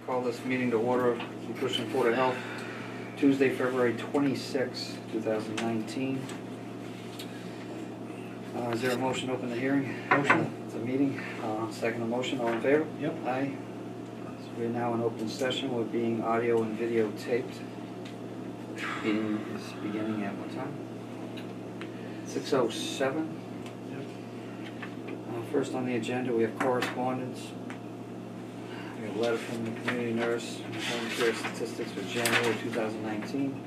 Call this meeting to order of the Acushnet Board of Health, Tuesday, February 26, 2019. Is there a motion to open the hearing? Motion. It's a meeting. Second motion, all in favor? Yep. Aye. So we're now in open session. We're being audio and video taped. Meeting is beginning at what time? 6:07. Yep. First on the agenda, we have correspondence. We have a letter from the community nurse, home care statistics for January 2019.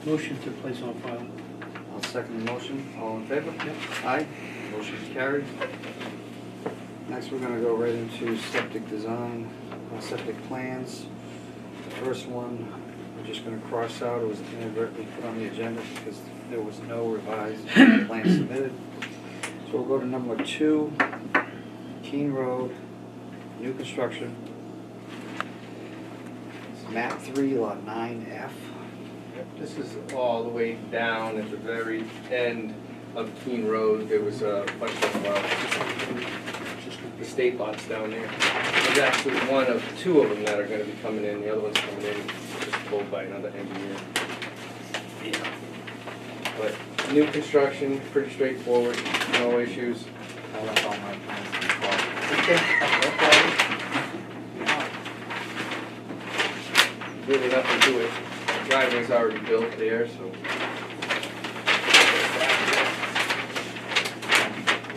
Motion to place on file. I'll second the motion. All in favor? Yep. Aye. Motion is carried. Next, we're gonna go right into septic design, septic plans. The first one, we're just gonna cross out. It was inadvertently put on the agenda because there was no revised plan submitted. So we'll go to number 2, Keene Road, new construction. It's map 3, lot 9F. This is all the way down at the very end of Keene Road. There was a bunch of estate lots down there. There's actually one of 2 of them that are gonna be coming in. The other one's coming in just pulled by another engineer. Yeah. But new construction, pretty straightforward, no issues. I left all my plans in the car. Really nothing to it. Driveway's already built there, so.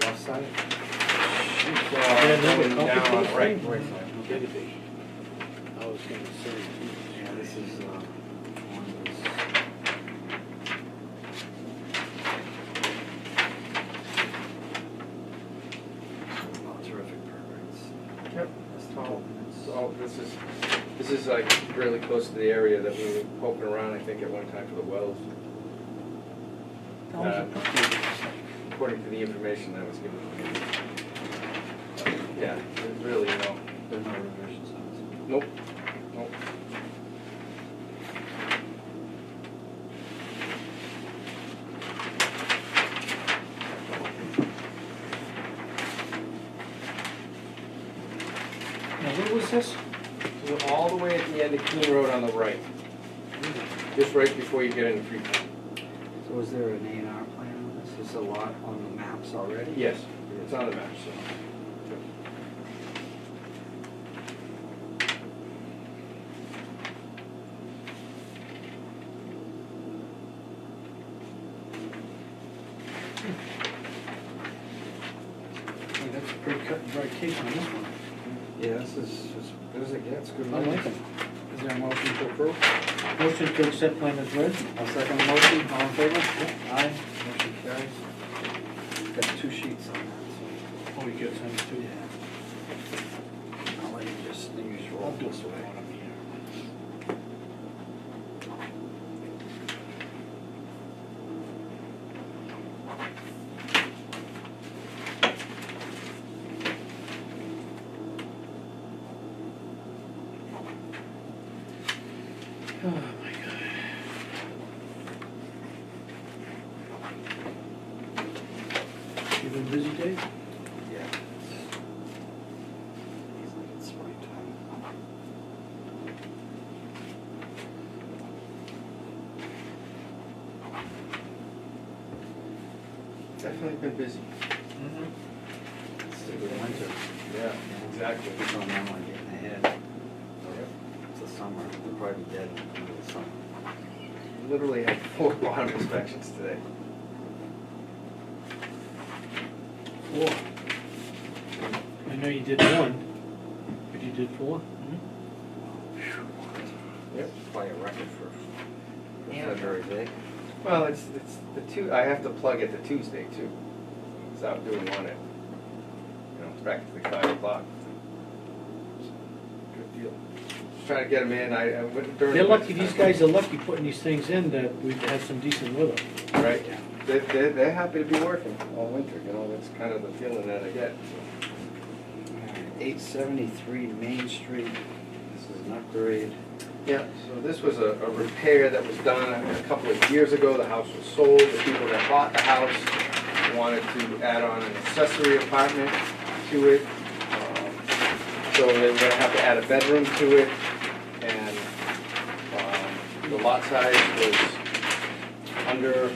Left side? Going down on the right. I was gonna say. Yeah, this is one of those. Oh, terrific permits. Yep. That's 12 minutes. So this is like really close to the area that we were poking around, I think, at one time for the wells. According to the information that was given to me. Yeah, there's really There's no revisions on this. nope, nope. Now, what was this? So all the way at the end of Keene Road on the right, just right before you get into Freetown. So is there an A&R plan on this? Is a lot on the maps already? Yes, it's on the map, so. Hey, that's a pretty cut and dry case on this one. Yeah, this is as good as it gets. Good I like news. it. Is there a motion to approve? Motion to accept plan as read. I'll second the motion. All in favor? Aye. Motion carries. Got 2 sheets on that, so. Oh, you get some too. Yeah. I'll let you just use your I'll roll do this some way. on them here. Oh, my God. You been busy, Dave? Yeah. He's like it's springtime. Definitely been busy. It's a good winter. Yeah, exactly. It's on now like getting ahead. It's the summer. They'll probably be dead in the middle of the summer. Literally had 4 bottom inspections today. 4. I know you did one, but you did 4? Yep. Quite a record for Yeah. February day. Well, it's I have to plug it to Tuesday too. Stop doing one at, it's practically 5 o'clock. Good deal. Just trying to get them in, I went during. They're the lucky, winter these time. guys are lucky putting these things in that we've had some decent weather. Right, they're happy to be working all winter, that's kind of the feeling that I get. 873 Main Street, this is an upgrade. Yeah, so this was a repair that was done a couple of years ago. The house was sold. The people that bought the house wanted to add on an accessory apartment to it. So they were gonna have to add a bedroom to it. And the lot size was under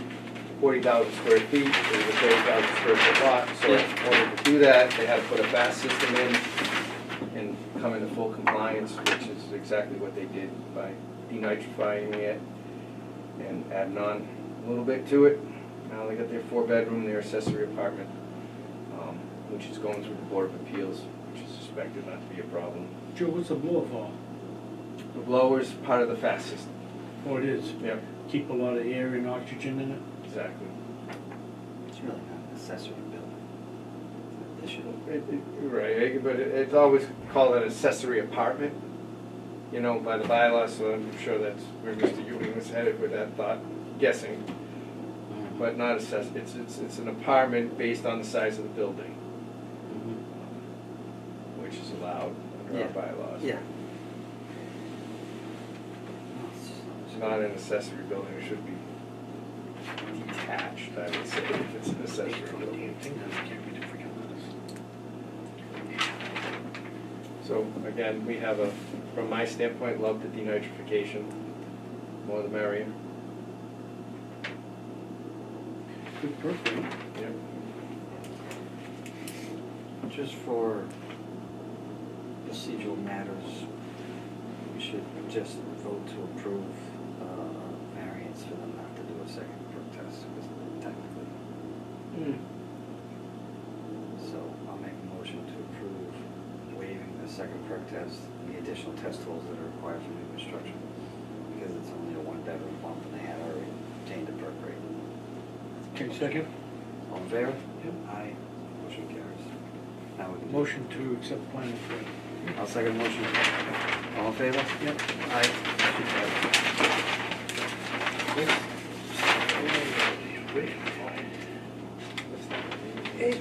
40,000 square feet. It was a 30,000 square foot lot. So in order to do that, they had to put a fast system in and come into full compliance, which is exactly what they did by denitrifying it and adding on a little bit to it. Now they got their 4-bedroom, their accessory apartment, which is going through the Board of Appeals, which is suspected not to be a problem. Joe, what's the blower for? The blower's part of the fast system. Oh, it is? Yep, Keep a lot of air and oxygen in it? exactly. It's really not an accessory building. It's an additional. Right, but it's always called an accessory apartment, by the bylaws, so I'm sure that's where Mr. Ewing was headed with that thought, guessing. But not it's an apartment based on the size of the building, which is allowed under our bylaws. Yeah. It's not an accessory building, it should be detached, I would say, if it's an accessory building. So again, we have from my standpoint, love the denitrification, more the merrier. Good perforating. Yep. Just for procedural matters, we should just vote to approve variance for them not to do a second perk test, because technically. So I'll make a motion to approve waiving the second perk test and the additional test holes that are required for new construction, because it's only a 1-bedroom bump and they had already obtained a perk rate. Okay, second? All in favor? Yep. Aye. Motion carries. Now we can do. Motion to accept plan as read. I'll second the motion. All in favor? Yep. Aye. Motion carries.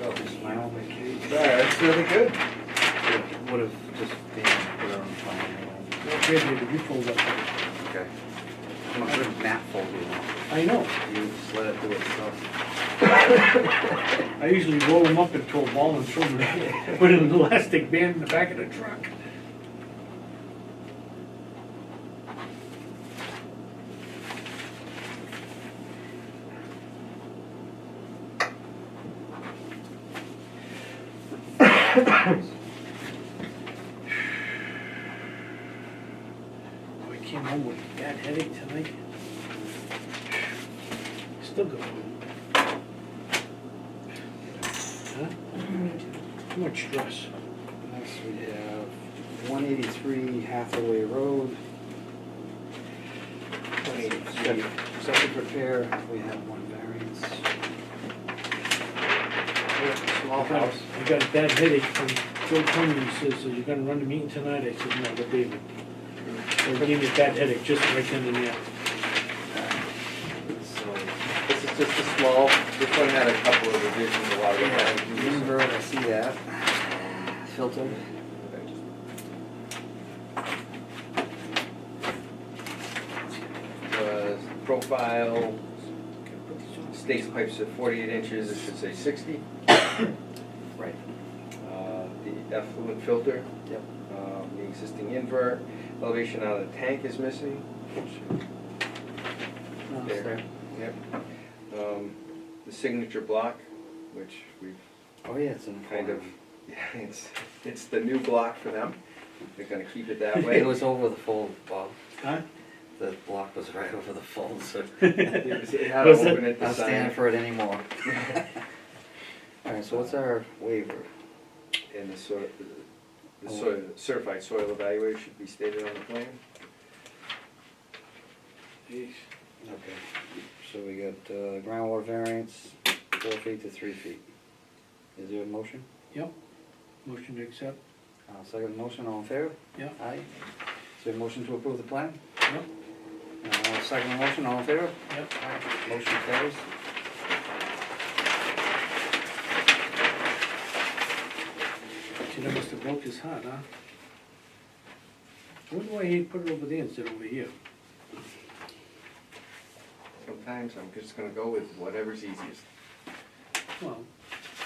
Oh, this is my own vacation. That's really good. Would have just been put on the plan anyway. Okay, David, you fold up. Okay. I'm a good map folder, I know. you just let it do itself. I usually roll them up into a ball and throw them, put it in an elastic band in the back of the truck. Oh, I came home with a bad headache tonight. Still going. Huh? Too much stress. Next we have 183 Hathaway Road. Septic repair, we have one variance. Small house. I got a bad headache from Joe Cummings, he says, "So you're gonna run the meeting tonight?" I said, "No, but David." So he gave me a bad headache just right then and there. So, This is just a small, this one had a couple of revisions, a lot of the it. invert, I see that. Filter. Profile, states pipes at 48 inches, it should say 60. Right. The effluent filter, Yep. the existing invert, elevation out of the tank is missing. No, it's There. there. Yep. The signature block, which we've Oh, yeah, it's in the kind of, corner. yeah, it's the new block for them. They're gonna keep it that way. It was over the fold, Bob. Huh? The block was right over the fold, so It had to Was it? open it not to standing sign. for it anymore. All right, so what's our waiver? And the sort of, The soil, certified soil evaluator should be stated on the plan. Jeez. Okay, so we got groundwater variance, 4 feet to 3 feet. Is there a motion? Yep. Motion to accept? Second motion, all in favor? Yep. Aye. Is there a motion to approve the plan? Yep. Second motion, all in favor? Yep. Aye. Motion carries. See, that must have broke his heart, huh? I wonder why he put it over there instead of over here. Sometimes I'm just gonna go with whatever's easiest. Well,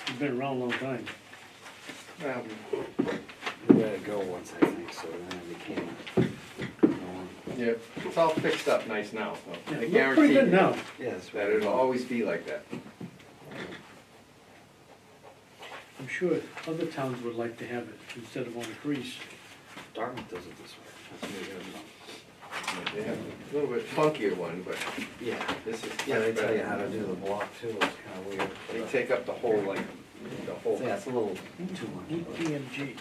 he's been around a long time. Well, We let it go once, I think, so then it became. yeah, it's all fixed up nice now, so Yeah, I look guarantee pretty good you now. Yes. that it'll always be like that. I'm sure other towns would like to have it instead of on a crease. Dartmouth does it this way. That's what it is. They have a little bit funkier one, but Yeah. this is. Yeah, they much tell you better. how to do the block too, it's kinda weird. They take up the whole, like, the whole. Yeah, it's a little too Who's much. DMG?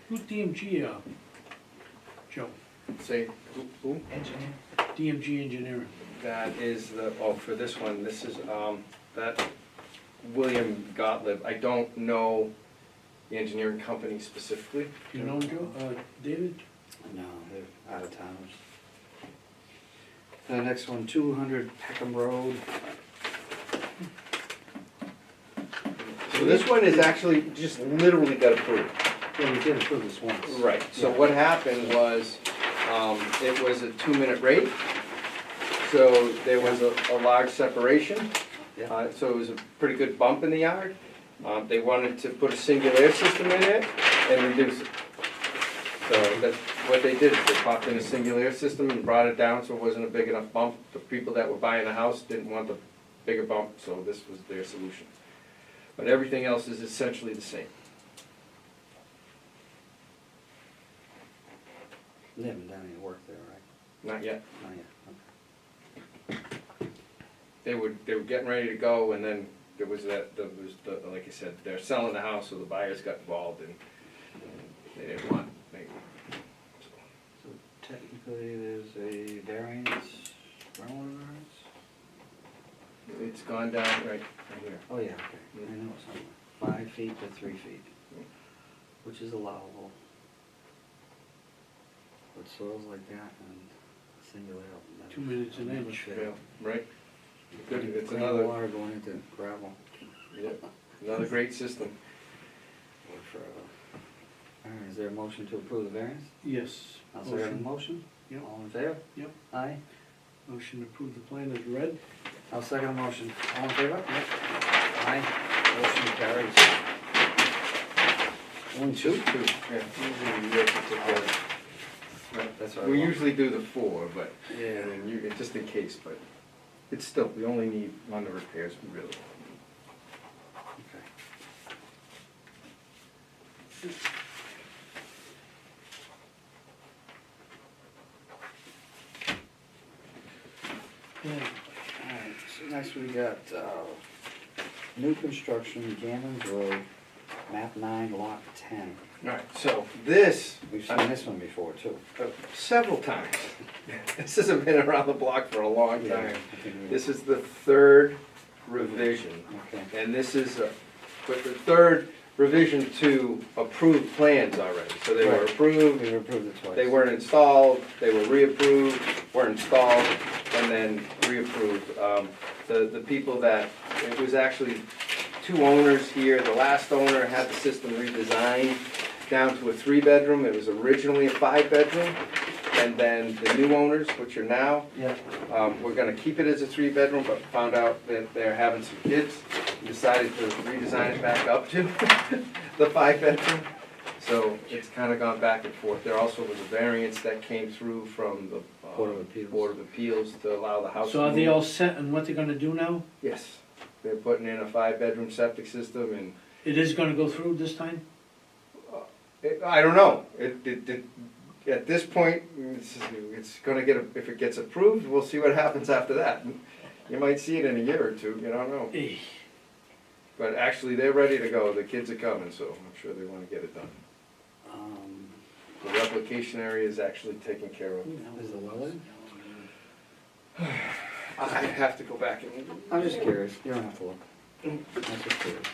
Who's DMG, Joe? Say, who? Engineer? DMG Engineering. That is the, oh, for this one, this is, that William Gottlieb. I don't know the engineering company specifically. You know him, Joe? David? No, they're out of towners. The next one, 200 Peckham Road. So this one is actually just literally got approved. Yeah, we did approve this once. Right, so Yeah. what happened was, it was a 2-minute rate. So there was a large separation. Yeah. So it was a pretty good bump in the yard. They wanted to put a single air system in it and reduce it. So that's what they did, they popped in a single air system and brought it down so it wasn't a big enough bump. The people that were buying the house didn't want the bigger bump, so this was their solution. But everything else is essentially the same. They haven't done any work there, right? Not yet. Not yet, They were getting ready to go and then there was like I said, they're selling the house, so the buyers got involved and they didn't want, So technically, there's a variance, groundwater variance? it's gone down right here. Oh, yeah, okay, I know it's somewhere. 5 feet to 3 feet, which is allowable. But soils like that and single air. 2 minutes an never inch. fail. Yeah, right? Good, it's Clean another, water going into gravel. yep, another great system. Work forever. All right, is there a motion to approve the variance? Yes. I'll second the motion. Yep. All in favor? Yep. Aye. Motion to approve the plan as read. I'll second the motion. All in favor? Yep. Aye. Motion carries. One, two? Two, yeah. Usually we take Right, that's what I we want. usually do the 4, but, Yeah. and then just in case, but it's still, we only need on the repairs, we really. Okay. Yeah. Alright, so next we got, new construction, Gammons Road, map 9, lot 10. Alright, so this, We've seen this one before too. several times. This hasn't been around the block for a long Yeah, time. I think we- This is the 3rd revision. Okay. And this is, but the 3rd revision to approved plans already. So they were Right. approved, We've approved it twice. they weren't installed, they were reapproved, were installed, and then reapproved. The people that, it was actually 2 owners here. The last owner had the system redesigned down to a 3-bedroom. It was originally a 5-bedroom. And then the new owners, which are now, Yeah. we're gonna keep it as a 3-bedroom, but found out that they're having some kids. Decided to redesign it back up to the 5-bedroom. So it's kinda gone back and forth. There also was a variance that came through from the Board of Appeals. Board of Appeals to allow the house. So to are they move. all set on what they're gonna do now? Yes, they're putting in a 5-bedroom septic system and, It is gonna go through this time? I don't know. At this point, it's gonna get, if it gets approved, we'll see what happens after that. You might see it in a year or two, you don't know. The replication area is actually taken care of. Is the well in? I have to go back and, I'm just curious, you don't have to look. I'm just curious.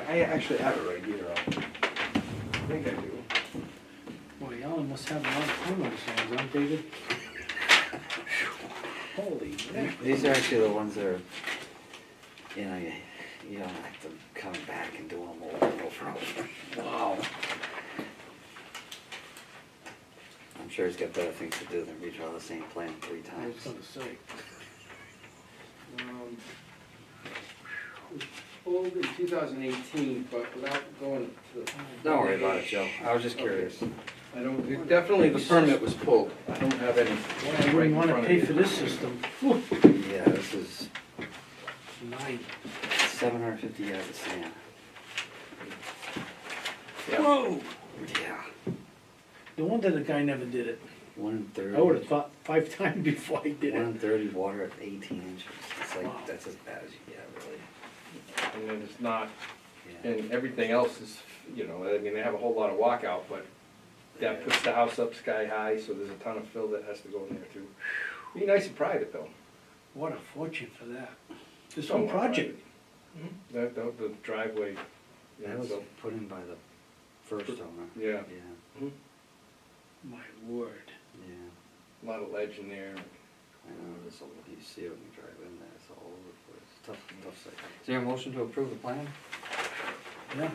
I actually have it right here. I think I do. Boy, y'all must have a lot of fun on songs, huh, David? Holy heck. These are actually the ones that are, you know, you don't like them coming back and doing them over and over and over. Wow. I'm sure he's got better things to do than redraw the same plan 3 I was times. gonna say. Pulled in 2018, but without going to the. Don't worry about it, Joe. I was just curious. I don't, definitely the permit was pulled. I don't have any. Boy, I right in wouldn't wanna front of pay me. for this system. Whew. Yeah, this is 9. 750 yards of sand. Yeah. Whoa! Yeah. No wonder the guy never did it. 1 in 30. I would've thought 5 times before I did 1 it. in 30 water at 18 inches. It's like, Wow. that's as bad as you get, really. And then it's not, Yeah. and everything else is, you know, I mean, they have a whole lot of walkout, but that puts the house up sky high, so there's a ton of fill that has to go in there too. Be nice and private though. What a fortune for that. This Don't whole want project. The driveway, yeah, That was so, put in by the first owner. yeah, Yeah, My word. yeah. a lot of ledge in there. I know, this all, you see it when you drive in there, it's all over the place. Tough site. Is there a motion to approve the plan? Yeah.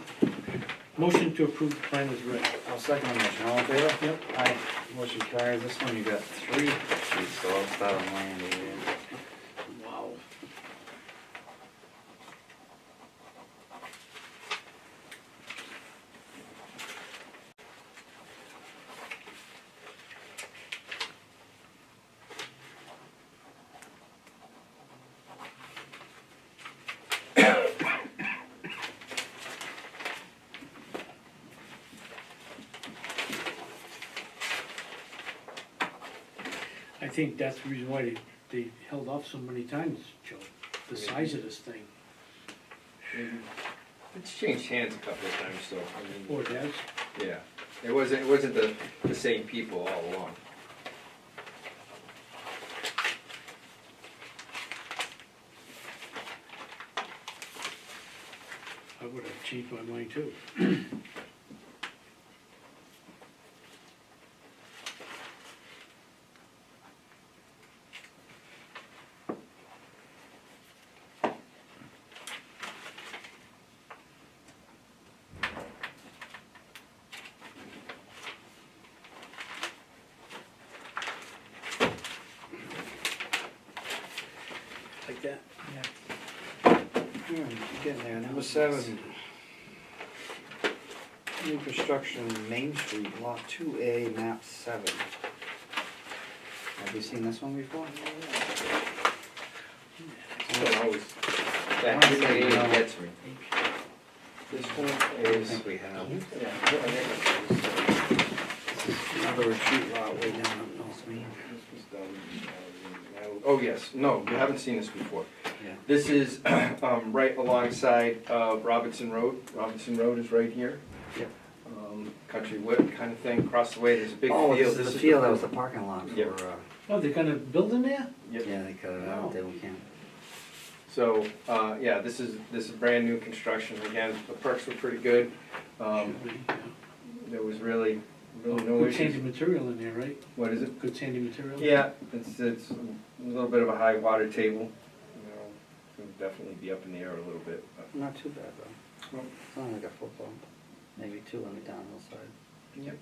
Motion to approve the plan is read. I'll second the motion. All in favor? Yep. Aye. Motion carries. This one you got 3 sheets, so I'll start on my end over here. Wow. I think that's the reason why they held off so many times, Joe. The size of this thing. It's changed hands a couple of times, so, I mean, Or it has. yeah. It wasn't the same people all along. I would have changed my mind too. Like that? Yeah. Getting there. Number 7. New construction, Main Street, lot 2A, map 7. Have you seen this one before? So always, I that wanna say really no. gets me. This one I is. think we have. Yeah, I think This is another retreat lot way down up North Main. this was done, oh, yes, no, you haven't seen this before. Yeah. This is right alongside Robinson Road. Robinson Road is right here. Yep. Country wood kind of thing, across the way, there's a big Oh, field. this is the field, that was the parking lot for, Yep. Oh, they're gonna build in there? Yep. yeah, they cut it Wow. out, they can't. So, yeah, this is brand new construction. Again, the perks were pretty good. Should be, yeah. There was really no Good sandy issues. material in there, right? What is it? Good sandy material? Yeah, it's a little bit of a high water table. You know, it'll definitely be up in the air a little bit. But, Not too bad though. It's only like a football, maybe 2 on the downhill side. yep.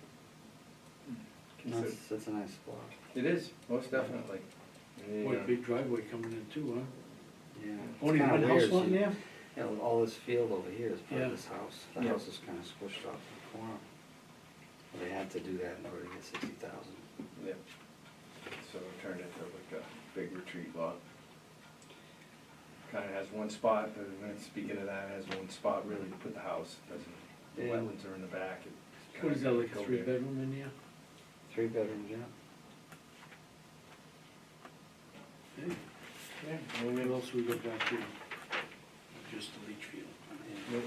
That's a nice spot. It is, most definitely. What a Yeah. big driveway coming in too, huh? Yeah. Only It's kinda one house weird, lot in see, there? Yeah, with all this field over here is part Yeah. of this house. The Yeah. house is kinda squished off in the corner. They had to do that in order to get 60,000. Yep. So it turned into like a big retreat lot. Kinda has one spot, but then speaking of that, it has one spot really to put the house. Doesn't, the Yeah. wetlands are in the back. It What is that, kinda like a go 3-bedroom in there? 3 bedrooms, yeah. Hey, there. Yeah, I mean, what else we got back here? Just the leach field.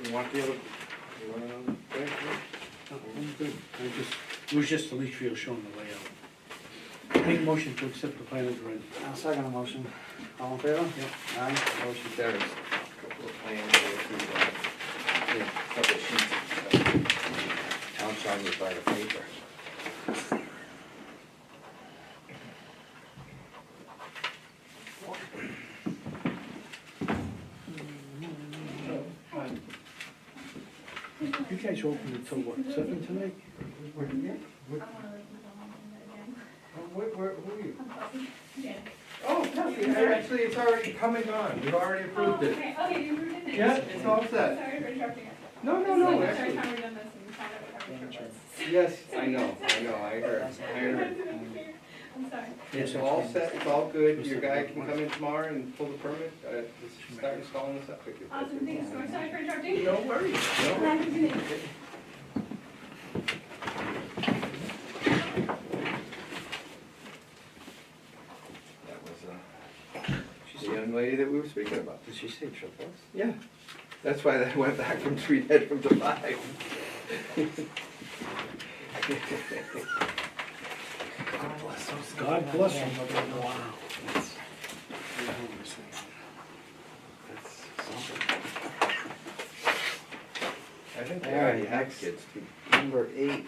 you want the other, you want another? Okay, yeah. I'm good. It was just the leach field showing the layout. Make a motion to accept the plan as read. I'll second the motion. All in favor? Yep. Aye, motion carries. Couple of plans there too, Yeah, couple of sheets. I'll charge it by the paper. You guys open until what, 7 tonight? Where, I wanna leave the home again. who are you? I'm sorry. Jen. Oh, no, actually, it's already come and gone, we've already approved it. Okay, you approved it? Yeah, it's all set. Sorry for interrupting us. No, This is like the actually. third time we've done this and found out what our trip was. Yes, I know, I heard. I'm sorry. It's all set, it's all good, your guy can come in tomorrow and pull the permit, just start installing the septic. Awesome, thanks so much. Sorry for interrupting. No worries. No. Glad to meet you. That was, the young lady that we were speaking about. Did she say triples? Yeah, that's why they went back from 3 bedroom to 5. God bless those. God bless them. Wow. That's something. I think they All right, already have next. kids too. Number 8,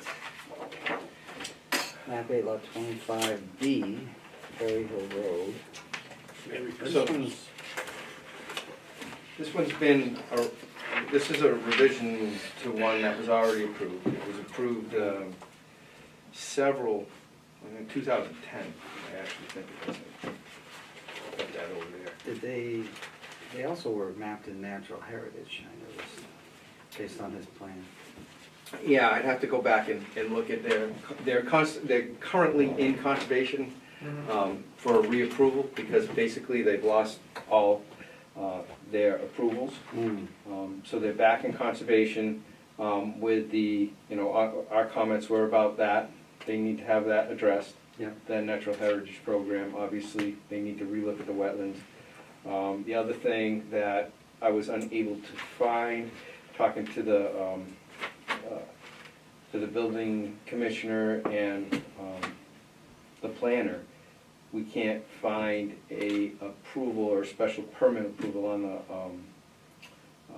map 8 lot 25B, Perry Hill Road. So- This one's, This one's been, this is a revision to one that was already approved. It was approved in 2010, I actually think it was. Put that over there. did they also were mapped in natural heritage, I noticed, based on his plan. Yeah, I'd have to go back and look at they're currently in conservation for reapproval because basically they've lost all their approvals. So they're back in conservation with the, our comments were about that. They need to have that addressed. Yeah. The Natural Heritage Program, obviously, they need to relook at the wetlands. The other thing that I was unable to find, talking to the building commissioner and the planner, we can't find a approval or special permit approval on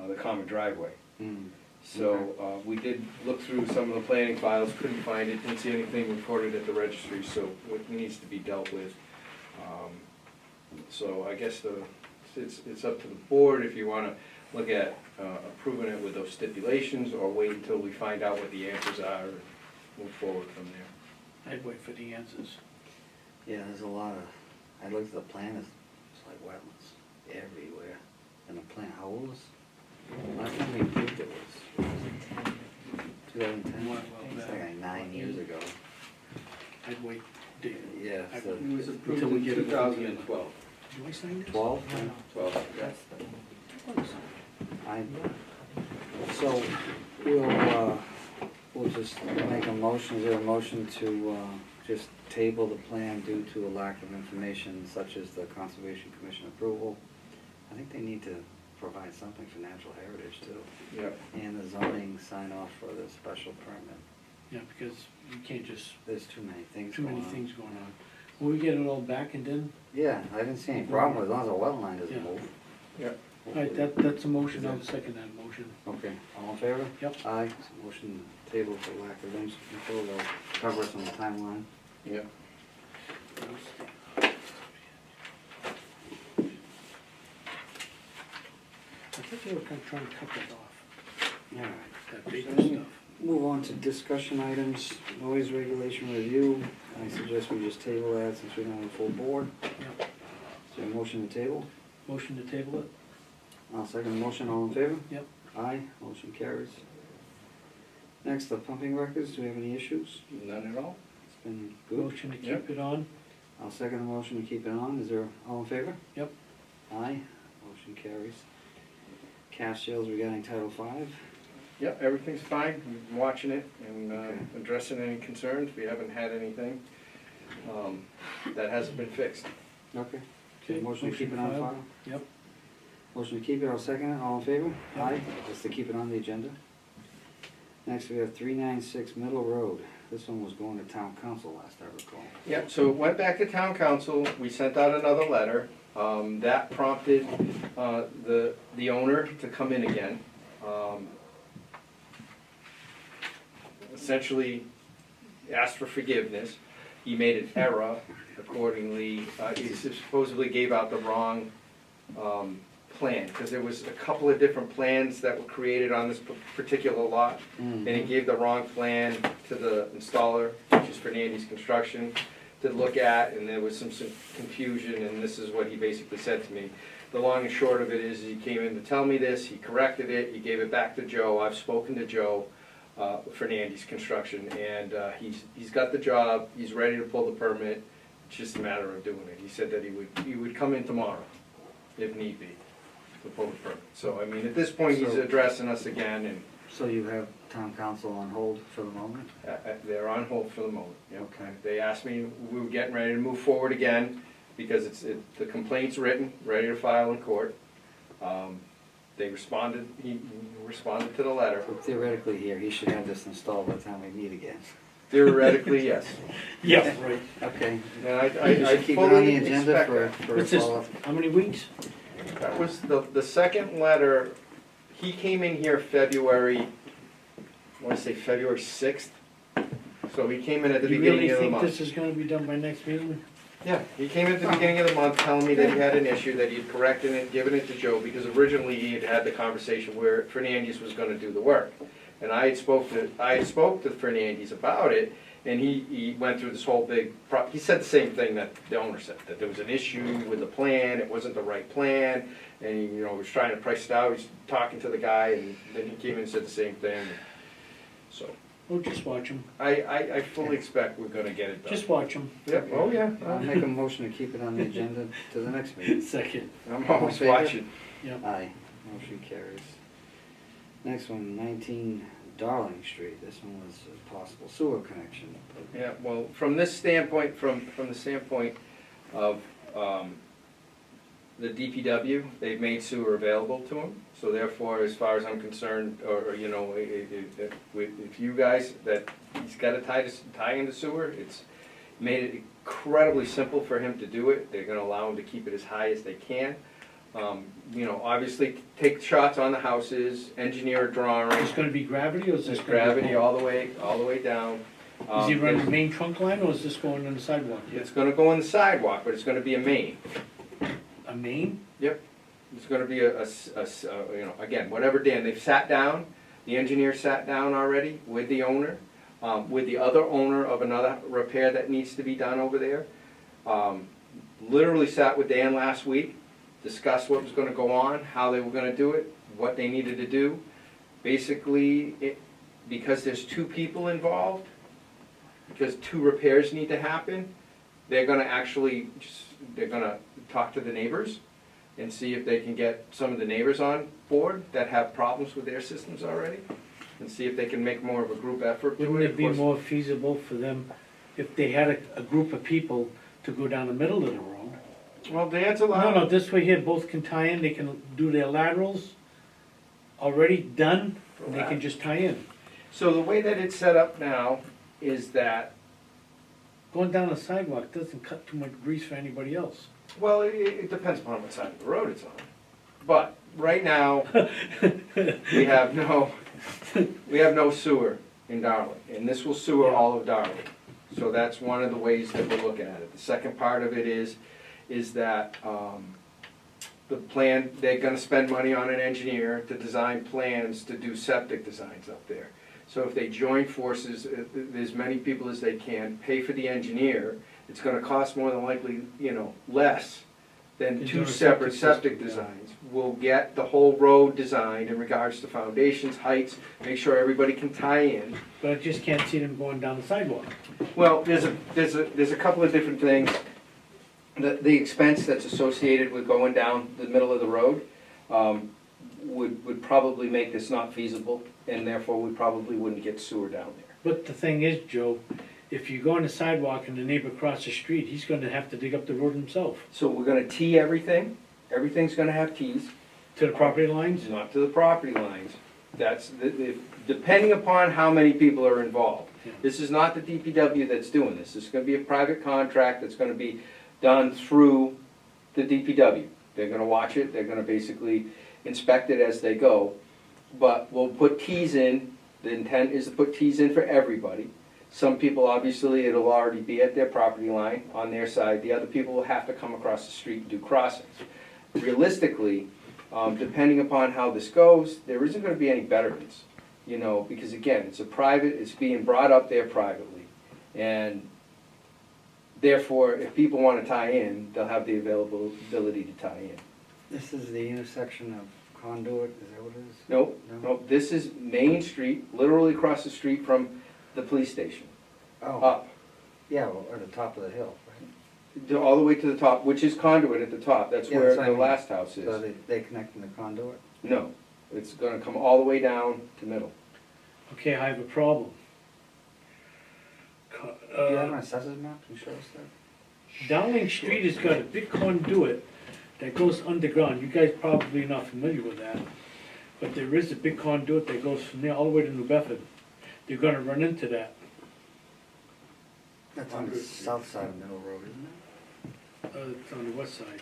the common driveway. So we did look through some of the planning files, couldn't find it, didn't see anything recorded at the registry, so it needs to be dealt with. So I guess it's up to the board if you wanna look at approving it with those stipulations or wait until we find out what the answers are and move forward from there. I'd wait for the answers. Yeah, there's a lot of, I looked at the plan, it's like wetlands everywhere. And the plan, how old is, last time we approved it was 2010? Well, It's like 9 years ago. I'd wait, David. Yeah, so It was approved Until we in get it all together. 2012. Do I sign this? 12? 12. That's so we'll just make a motion, is there a motion to just table the plan due to a lack of information such as the Conservation Commission approval? I think they need to provide something for natural heritage too, Yep. and the zoning sign off for the special permit. Yeah, because you can't just, There's too many things too going many on. things going on. Will we get it all back and then, Yeah, I didn't see any problem with it, as long as the wetline Yeah. doesn't move. Yep. all right, that's a motion, I'll second that motion. Okay, all in favor? Yep. Aye, so motion table for lack of info, they'll cover us on the timeline. Yep. I think they were kind of trying to cut that off, All right. that vapor stuff. Move on to discussion items, noise regulation review. I suggest we just table that since we don't have a full board. Yep. Is there a motion to table? Motion to table it? I'll second the motion, all in favor? Yep. Aye, motion carries. Next, the pumping records, do we have any issues? None at all? It's been good. Motion to Yep. keep it on? I'll second the motion to keep it on, is there, all in favor? Yep. Aye, motion carries. Cash sales regarding Title V? Yep, everything's fine, we've been watching it and Okay. addressing any concerns, we haven't had anything that hasn't been fixed. Okay. Okay, Motion to keep it on motion file? Yep. Motion to keep it, I'll second it, all in favor? Yep. Aye, just to keep it on the agenda. Next, we have 396 Middle Road. This one was going to town council last I recall. Yep, so it went back to town council, we sent out another letter, that prompted, the owner to come in again. Essentially asked for forgiveness, he made an error accordingly, he supposedly gave out the wrong, plan, because there was a couple of different plans that were created on this particular lot, and he gave the wrong plan to the installer, which is Fernandes Construction, to look at, and there was some confusion, and this is what he basically said to me. The long and short of it is, he came in to tell me this, he corrected it, he gave it back to Joe, I've spoken to Joe, Fernandes Construction, and he's got the job, he's ready to pull the permit, it's just a matter of doing it. He said that he would come in tomorrow, if need be, to pull the permit. So, I mean, at this point, he's So- addressing us again, and So you have town council on hold for the moment? they're on hold for the moment. Yep. Okay. They asked me, we were getting ready to move forward again, because the complaint's written, ready to file in court. They responded, he responded to the letter. So theoretically here, he should have this installed by the time we meet again. Theoretically, yes. Yeah, right. Okay. And We I should keep it on fully the agenda expect for, that. for What's this, follow-up. how many weeks? That was the second letter, he came in here February, I wanna say February 6th. So he came in at the You beginning really of the think month. this is gonna be done by next meeting? Yeah, he came in at the beginning of the month telling me that he had an issue, that he'd corrected it, given it to Joe, because originally he had had the conversation where Fernandes was gonna do the work. And I had spoke to Fernandes about it, and he went through this whole big, he said the same thing that the owner said, that there was an issue with the plan, it wasn't the right plan, and he, was trying to price it out, he's talking to the guy, and then he came in and said the same thing. So, Oh, just watch them, I fully expect we're gonna get it done. just watch them. Yep, oh yeah, I'll make a motion to keep it on the agenda to the next meeting. Second, I'm always favor? watching. yep. Aye, motion carries. Next one, 19 Darling Street. This one was a possible sewer connection. Yeah, well, from this standpoint, from the standpoint of the DPW, they've made sewer available to them. So therefore, as far as I'm concerned, if you guys, that he's got to tie into sewer, it's made it incredibly simple for him to do it. They're gonna allow him to keep it as high as they can. Obviously, take shots on the houses, engineer a drawing. Is this gonna be gravity or is this There's gonna be? gravity all the way down. Is he running There's- the main trunk line or is this going on the sidewalk? It's gonna go on the sidewalk, but it's gonna be a main. A main? Yep. It's gonna be again, whatever Dan, they've sat down, the engineer sat down already with the owner, with the other owner of another repair that needs to be done over there. Literally sat with Dan last week, discussed what was gonna go on, how they were gonna do it, what they needed to do. Basically, because there's two people involved, because two repairs need to happen, they're gonna they're gonna talk to the neighbors and see if they can get some of the neighbors on board that have problems with their systems already, and see if they can make more of a group effort to it. Wouldn't it Of be course- more feasible for them if they had a group of people to go down the middle of the road? Well, Dan's No, allowed. no, this way here, both can tie in, they can do their laterals already done, and they can just tie in. So the way that it's set up now is that, Going down the sidewalk doesn't cut too much grease for anybody else. well, it depends upon what side of the road it's on. But right now, we have no sewer in Darling, and this will sewer all of Darling. So that's one of the ways that we're looking at it. The second part of it is that the plan, they're gonna spend money on an engineer to design plans to do septic designs up there. So if they join forces, as many people as they can, pay for the engineer, it's gonna cost more than likely, less than To two do a separate septic septic system, yeah. designs. We'll get the whole road designed in regards to foundations, heights, make sure everybody can tie in. But I just can't see them going down the sidewalk. Well, there's a couple of different things. The expense that's associated with going down the middle of the road would probably make this not feasible, and therefore we probably wouldn't get sewer down there. But the thing is, Joe, if you go on the sidewalk and the neighbor across the street, he's gonna have to dig up the road himself. So we're gonna tee everything, everything's gonna have tees, To the property lines? not to the property lines. That's, depending upon how many people are involved. Yeah. This is not the DPW that's doing this. This is gonna be a private contract that's gonna be done through the DPW. They're gonna watch it, they're gonna basically inspect it as they go. But we'll put Ts in, the intent is to put Ts in for everybody. Some people, obviously, it'll already be at their property line on their side. The other people will have to come across the street and do crossings. Realistically, depending upon how this goes, there isn't gonna be any betterments, you know, because again, it's a private, it's being brought up there privately. And therefore, if people wanna tie in, they'll have the ability to tie in. This is the intersection of Conduit, is that what it is? Nope, No? nope, this is Main Street, literally across the street from the police station, Oh, up. yeah, well, at the top of the hill, right? All the way to the top, which is Conduit at the top, that's Yeah, where that's what I the mean. last house So is. they connecting the conduit? No, it's gonna come all the way down to middle. Okay, I have a problem. Co- Do you have an uh, assessor's map? Can you show us that? Dowling Street has got a big conduit that goes underground. You guys probably not familiar with that. But there is a big conduit that goes from there all the way to New Bedford. They're gonna run into that. That's on the south side of Middle Road, isn't it? It's on the west side.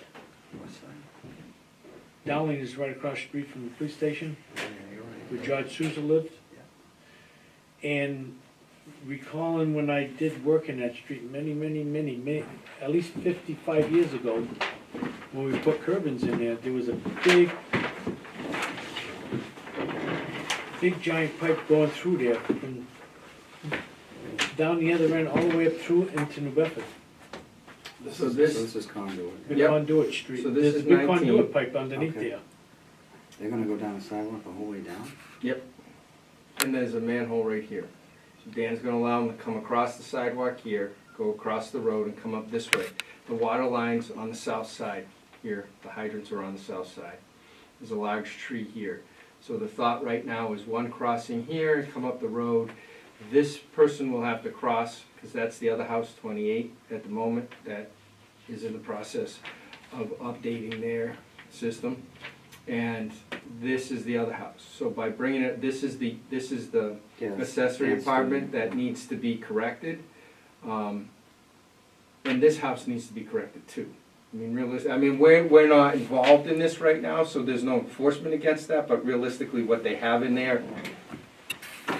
West side? Dowling is right across the street from the police station, Yeah, you're right. where George Souza lived. And recalling when I did work in that street many, at least 55 years ago, when we put curbings in there was a big giant pipe going through there from down the other end, all the way up through into New Bedford. So So this, this is conduit. Big Yep. conduit street. So this There's a is big 19. conduit pipe underneath Okay. there. They're gonna go down the sidewalk the whole way down? yep, and there's a manhole right here. So Dan's gonna allow them to come across the sidewalk here, go across the road and come up this way. The water line's on the south side here, the hydrants are on the south side. There's a large tree here. So the thought right now is one crossing here, come up the road. This person will have to cross, because that's the other house, 28, at the moment, that is in the process of updating their system. And this is the other house. So by bringing it, this is the Yes. accessory Yes. apartment that needs to be corrected. And this house needs to be corrected too. I mean, we're not involved in this right now, so there's no enforcement against that, but realistically, what they have in there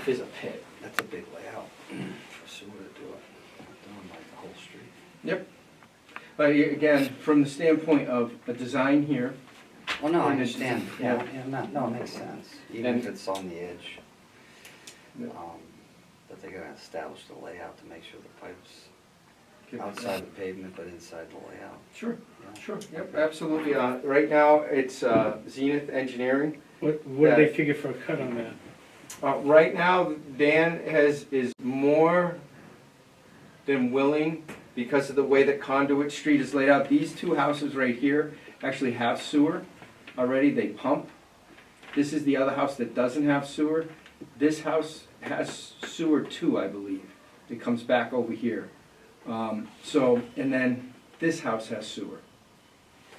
is a pit. That's a big layout for sewer to do it, doing like the whole street. Yep. But again, from the standpoint of a design here, Well, no, I And it's- understand, yeah. no, it makes sense, even And- if it's on the edge. Yeah. But they gotta establish the layout to make sure the pipe's outside the pavement, but inside the layout. Sure, Yeah. sure, yep, absolutely. Right now, it's Zenith Engineering. What do they Yeah. figure for a cut on that? Right now, Dan is more than willing, because of the way that Conduit Street is laid out. These two houses right here actually have sewer already, they pump. This is the other house that doesn't have sewer. This house has sewer too, I believe. It comes back over here. And then this house has sewer.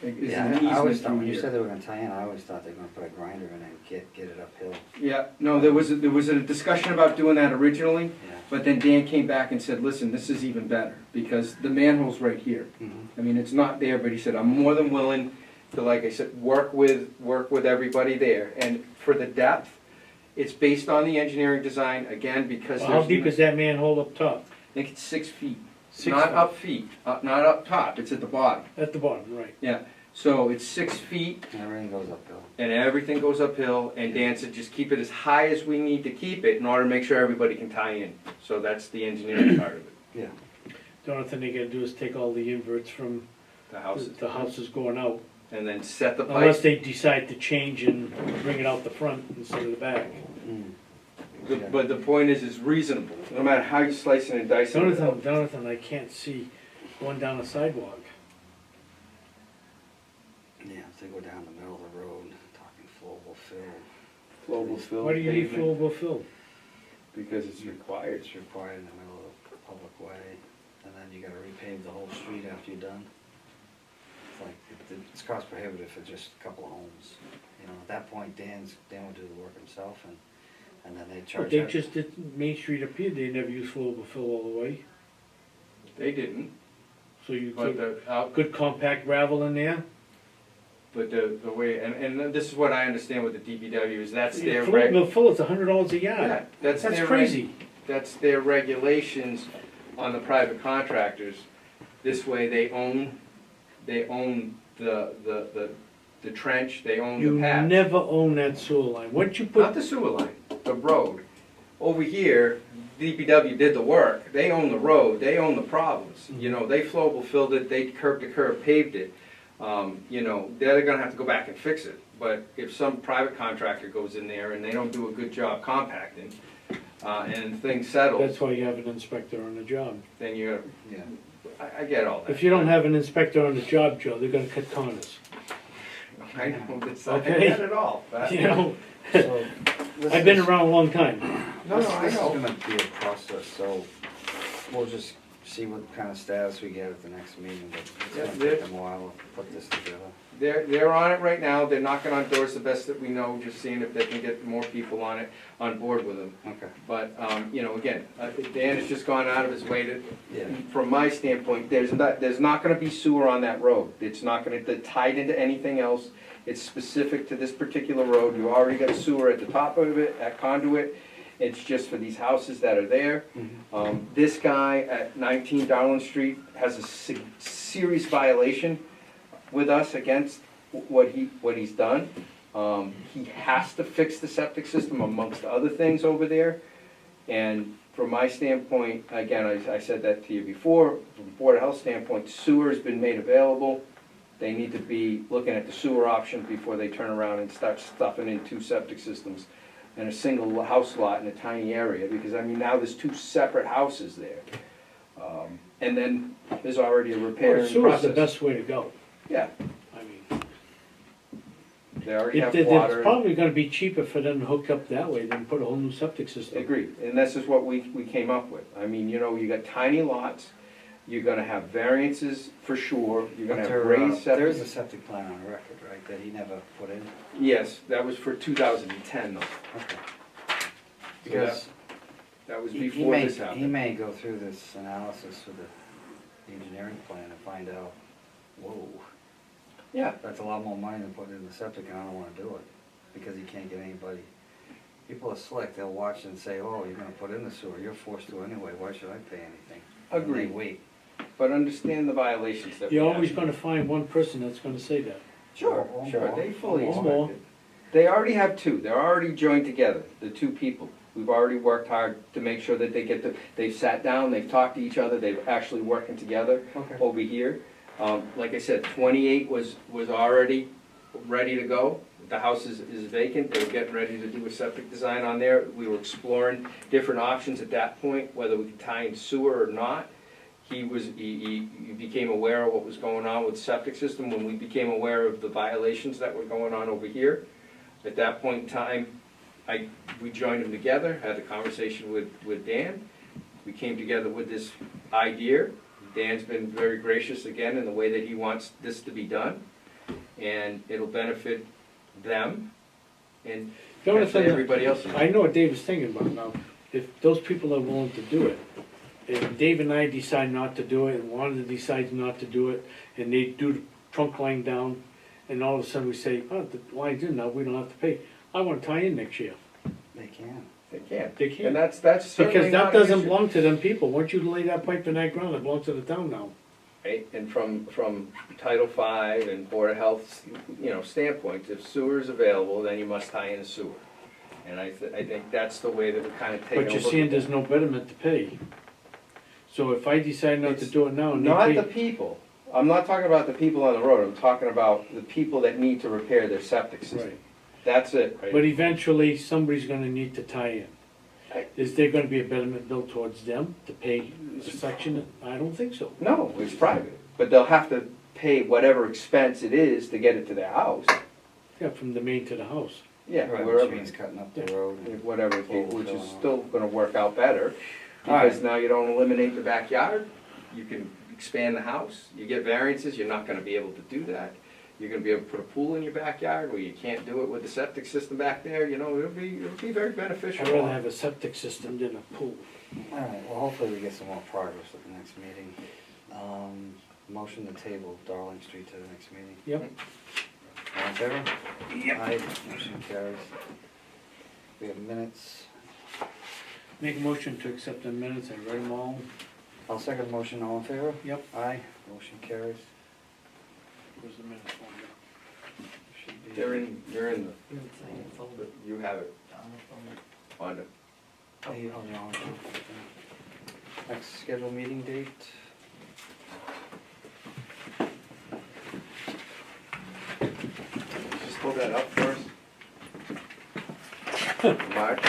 It's Yeah, an I always easement thought, through when you here. said they were gonna tie in, I always thought they were gonna put a grinder in and get it uphill. Yeah, no, there was a discussion about doing that originally, Yeah. but then Dan came back and said, listen, this is even better, because the manhole's right here. Mhm. I mean, it's not there, but he said, I'm more than willing to, like I said, work with everybody there. And for the depth, it's based on the engineering design, again, because Well, how there's, deep is that manhole up top? I think it's 6 feet. 6 Not feet. up feet, not up top, it's at the bottom. At the bottom, right. Yeah, so it's 6 feet, And everything goes uphill. and everything goes uphill, and Dan said, just keep it as high as we need to keep it in order to make sure everybody can tie in. So that's the engineering part of it, Yeah. The only thing they gotta do is take all the inverts from the houses. the houses going out. And then set the Unless pipe. they decide to change and bring it out the front instead of the back. Mm. But the point is, it's reasonable, no matter how you slice it and dice it. The only thing I can't see going down a sidewalk. Yeah, if they go down the middle of the road, talking flowable fill, Global fill. Why do you need pavement, flowable fill? Because it's required. it's required in the middle of the public way, and then you gotta repave the whole street after you're done. It's like, it's cost prohibitive for just a couple of homes. You know, at that point, Dan will do the work himself, and and then they But charge they that. just did Main Street up here, they never used flowable fill all the way, They didn't, so you but took the, good compact gravel in there. but the way, and this is what I understand with the DPW, is that's their Flowable fill is $100 a yard. Yeah, that's That's their crazy. That's their regulations on the private contractors. This way they own the trench, they own You the path. never own that sewer line. Once you Not put, the sewer line, the road. Over here, DPW did the work, they own the road, they own the problems. You know, they flowable filled it, they curb to curb paved it. You know, they're gonna have to go back and fix it. But if some private contractor goes in there and they don't do a good job compacting, and things settle, that's why you have an inspector on the job. then you're, Yeah. I get all that. If you don't have an inspector on the job, Joe, they're gonna cut corners. I know, I Okay. get it all. That- You know, So, this I've been is- around a long time. No, no, I This is know. gonna be a process, so we'll just see what kind of status we get at the next meeting, but it's Yeah, gonna they're- take them a while to put this together. They're on it right now, they're knocking on doors the best that we know, just seeing if they can get more people on it, on board with them. Okay. But, you know, again, Dan has just gone out of his way to, Yeah. from my standpoint, there's not gonna be sewer on that road. It's not gonna, tie into anything else. It's specific to this particular road. You already got sewer at the top of it, at Conduit. It's just for these houses that are there. This guy at 19 Darwin Street has a serious violation with us against what he's done. He has to fix the septic system amongst other things over there. And from my standpoint, again, I said that to you before, from a Board of Health standpoint, sewer has been made available. They need to be looking at the sewer options before they turn around and start stuffing in 2 septic systems in a single house lot in a tiny area, because I mean, now there's 2 separate houses there. And then there's already a repair Well, in sewer's the process. best way to go. Yeah, I mean, they already have it's water. probably gonna be cheaper for them to hook up that way than put a whole new septic system. Agreed, and this is what we came up with. I mean, you know, you got tiny lots, you're gonna have variances for sure, you're gonna But have there, raised septic. there is a septic plan on record, right, that he never put in? Yes, that was for 2010 though. Okay. So Because That was he before may, this he happened. may go through this analysis with the engineering plan and find out, whoa, Yeah, that's a lot more money than putting in the septic, and I don't wanna do it, because he can't get anybody. People are slick, they'll watch and say, oh, you're gonna put in the sewer, you're forced to anyway, why should I pay anything? And they Agreed. wait. but understand the violations that we You're have. always gonna find one person that's gonna say that. Sure, Or sure, more. they fully Or expect more. it. They already have 2, they're already joined together, the 2 people. We've already worked hard to make sure that they've sat down, they've talked to each other, they've actually working together Okay. over here. Like I said, 28 was already ready to go. The house is vacant, they were getting ready to do a septic design on there. We were exploring different options at that point, whether we could tie in sewer or not. He became aware of what was going on with the septic system when we became aware of the violations that were going on over here. At that point in time, we joined them together, had the conversation with Dan. We came together with this idea. Dan's been very gracious again in the way that he wants this to be done. And it'll benefit them and The only potentially thing, everybody else. I know what Dave is thinking about now, if those people are willing to do it, and Dave and I decide not to do it, and Wanda decides not to do it, and they do the trunk line down, and all of a sudden we say, oh, the line's in now, we don't have to pay. I wanna tie in next year. They can. They can't. They can't. And that's certainly Because that not an doesn't issue. belong to them people. Once you lay that pipe in that ground, it belongs to the town now. Right, and from Title V and Board of Health, standpoint, if sewer is available, then you must tie in a sewer. And I think that's the way that we kind of take a look But you're at seeing that. there's no betterment to pay. So if I decide not to It's do it now and Not they the pay, people. I'm not talking about the people on the road, I'm talking about the people that need to repair their septic system. right. That's it, But right? eventually, somebody's gonna need to tie in. Right. Is there gonna be a betterment bill towards them to pay a section? I don't think so. No, it's private, but they'll have to pay whatever expense it is to get it to their house. Yeah, from the main to the house. Yeah, Right, which wherever, means cutting up the road. and- whatever, Full which is filling. still gonna work out better. All Because right. now you don't eliminate the backyard, you can expand the house, you get variances, you're not gonna be able to do that. you're gonna be able to put a pool in your backyard where you can't do it with the septic system back there, you know, it'll be very beneficial. I'd rather have a septic system than a pool. All right, well, hopefully we get some more progress at the next meeting. Motion to table Darling Street to the next meeting. Yep. All in favor? Yep. Aye, motion carries. We have minutes. Make a motion to accept the minutes, I read them all. I'll second the motion, all in favor? Yep. Aye, motion carries. Where's the minutes one? Should be- They're in the, you have it on the, Oh, yeah, okay. Next scheduled meeting date? just hold that up first. March.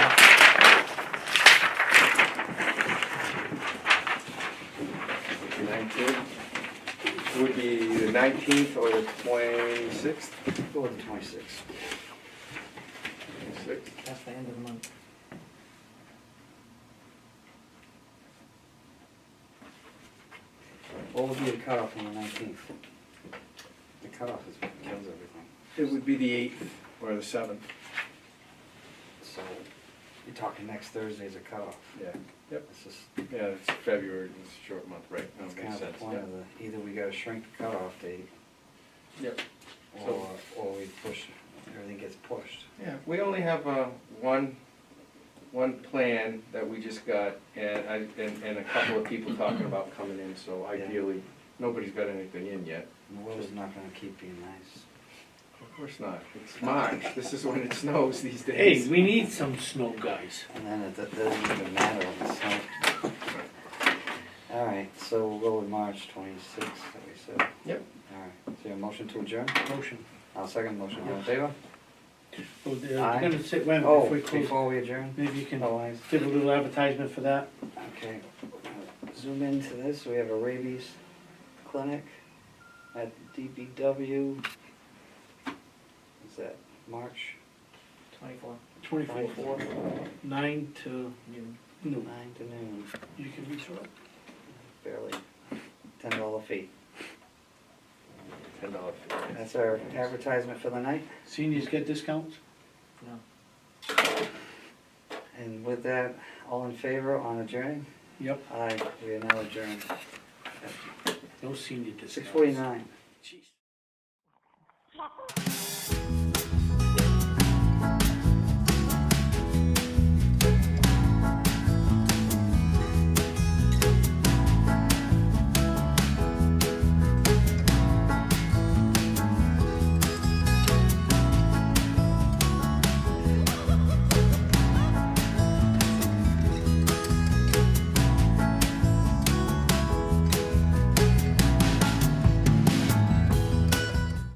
Would be the 19th or the 26th? Go with the 26th. 26th. That's the end of the month. What would be the cutoff on the 19th? The cutoff is what kills everything. It would be the 8th or the 7th. So, you're talking next Thursday's a cutoff. Yeah. Yep. It's just, Yeah, it's February, it's a short month, right? No, that's makes kind of the sense, point yeah. of the, either we gotta shrink the cutoff date, Yep. or we push, everything gets pushed. Yeah, we only have one plan that we just got, and a couple of people talking about coming in, so ideally, nobody's got anything in yet. And the weather's not gonna keep being nice. Of course not, it's March, this is when it snows these Hey, days. we need some snow, guys. And then it doesn't even matter when the snow. Alright, so we'll go with March 26th, that we said. Yep. Alright, so your motion to adjourn? Motion. I'll second the motion, all in favor? Oh, Aye. I'm gonna say, wait a minute, Oh, before we close, before we adjourn? maybe you can Oh, I, give a little advertisement for that. okay. Zoom into this, we have a rabies clinic at DBW. Is that March 24. 24, 9 to Noon. noon. 9 to noon, You can reach it. barely. $10 fee. $10. That's our advertisement for the night. Seniors get discounts? No. And with that, all in favor on adjourning? Yep. Aye, we are now adjourned. No senior discounts. 6:49. Jeez.